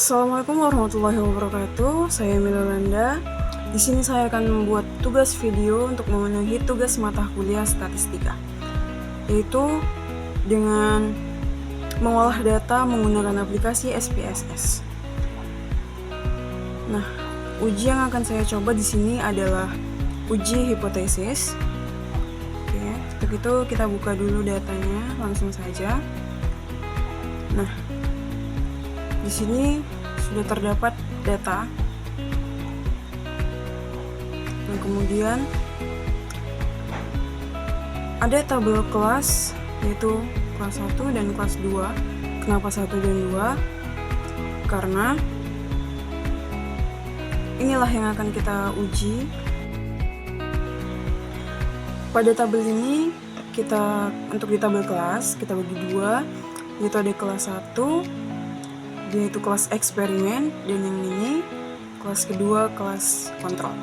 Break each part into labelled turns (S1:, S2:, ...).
S1: Assalamualaikum warahmatullahi wabarakatuh. Saya Milolanda. Di sini saya akan membuat tugas video untuk memenuhi tugas mata kuliah statistika, yaitu dengan mengolah data menggunakan aplikasi SPSS. Nah, uji yang akan saya coba di sini adalah uji hipotesis. Oke, untuk itu kita buka dulu datanya langsung saja. Nah, di sini sudah terdapat data. Dan kemudian ada tabel kelas, yaitu kelas 1 dan kelas 2. Kenapa 1 dan 2? Karena inilah yang akan kita uji. Pada tabel ini untuk di tabel kelas kita bagi dua, yaitu ada kelas 1 yaitu kelas eksperimen, dan yang ini kelas kedua kelas kontrol.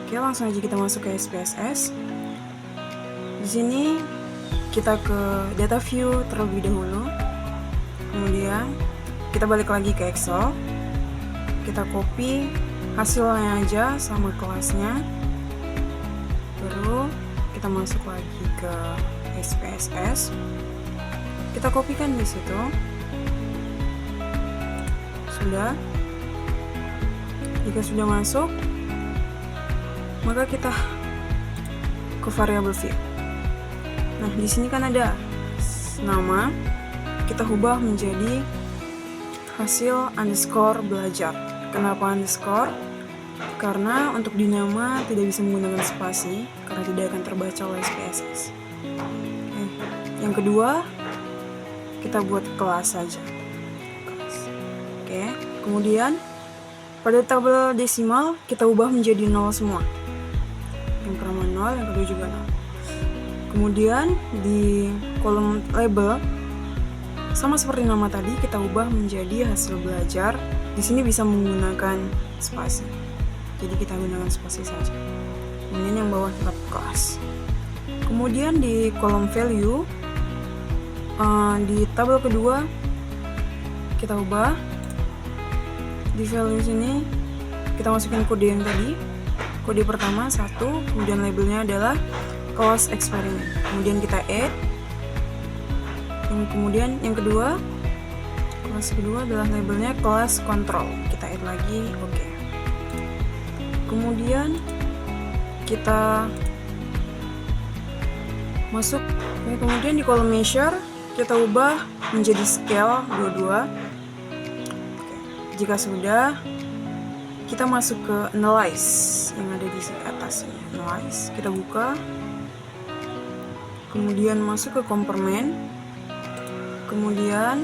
S1: Oke, langsung aja kita masuk ke SPSS. Di sini kita ke data view terlebih dahulu. Kemudian kita balik lagi ke Excel. Kita copy hasilnya aja sama kelasnya. Baru kita masuk lagi ke SPSS. Kita kopikan di situ. Sudah. Jika sudah masuk, maka kita ke variabel view. Nah, di sini kan ada nama, kita ubah menjadi hasil underscore belajar. Kenapa underscore? Karena untuk di nama tidak bisa menggunakan spasi karena tidak akan terbaca oleh SPSS. Oke. Yang kedua, kita buat kelas saja. Oke, kemudian pada tabel desimal kita ubah menjadi 0 semua. Yang pertama 0, yang kedua juga 0. Kemudian di kolom label sama seperti nama tadi kita ubah menjadi hasil belajar. Di sini bisa menggunakan spasi. Jadi kita gunakan spasi saja. Kemudian yang bawah tetap kelas. Kemudian di kolom value di tabel kedua kita ubah. Di value sini kita masukin kode yang tadi. Kode pertama 1, kemudian labelnya adalah kelas eksperimen. Kemudian kita add. Kemudian yang kedua, kelas kedua adalah labelnya kelas kontrol. Kita add lagi, oke. Kemudian kita masuk. Kemudian di kolom measure kita ubah menjadi scale 22. Jika sudah, kita masuk ke analyze yang ada di atas ini. Analyze, kita buka. Kemudian masuk ke complement. Kemudian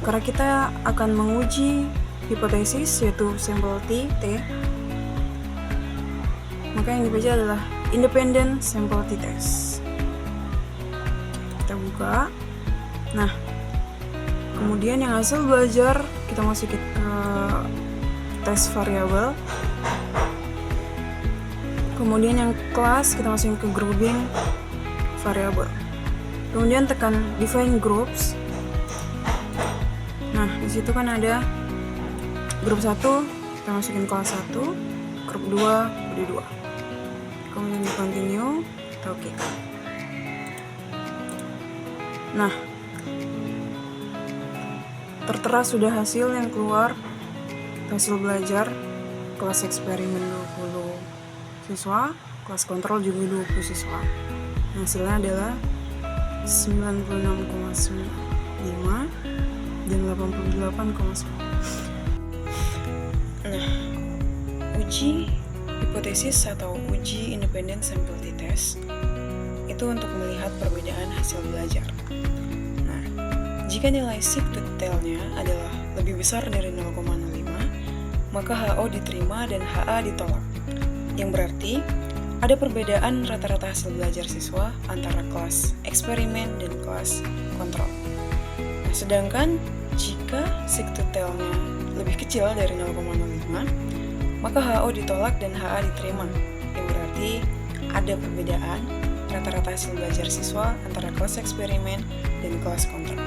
S1: karena kita akan menguji hipotesis yaitu sampel T, maka yang dibaca adalah independent sample T test. Kita buka. Nah, kemudian yang hasil belajar kita masukin ke tes variabel. Kemudian yang kelas kita masukin ke grouping variabel. Kemudian tekan define groups. Nah, di situ kan ada grup 1, kita masukin kelas 1, grup 2, kode 2. Kemudian di continue, kita oke. Nah, tertera sudah hasil yang keluar. Hasil belajar kelas eksperimen 20 siswa, kelas kontrol juga 20 siswa. Hasilnya adalah 96,95 dan 88,9. Nah, uji hipotesis atau uji independent sample T test itu untuk melihat perbedaan hasil belajar. Jika nilai sig detailnya adalah lebih besar dari 0,05, maka HO diterima dan HA ditolak. Yang berarti ada perbedaan rata-rata hasil belajar siswa antara kelas eksperimen dan kelas kontrol. Nah, sedangkan jika sig detailnya lebih kecil dari 0,05, maka HO ditolak dan HA diterima. Yang berarti ada perbedaan rata-rata hasil belajar siswa antara kelas eksperimen dan kelas kontrol.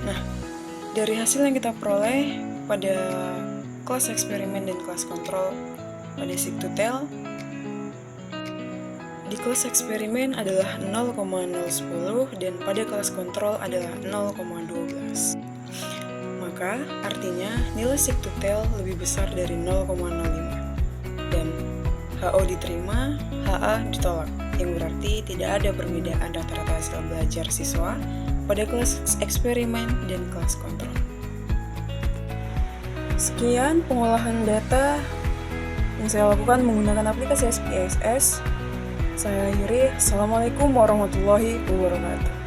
S1: Nah, Dari hasil yang kita peroleh pada kelas eksperimen dan kelas kontrol pada Siktutel, di kelas eksperimen adalah 0,010 dan pada kelas kontrol adalah 0,12. Maka artinya nilai Siktutel lebih besar dari 0,05 dan HO diterima, HA ditolak, yang berarti tidak ada perbedaan rata-rata hasil belajar siswa pada kelas eksperimen dan kelas kontrol. Sekian pengolahan data yang saya lakukan menggunakan aplikasi SPSS. Saya akhiri. Assalamualaikum warahmatullahi wabarakatuh.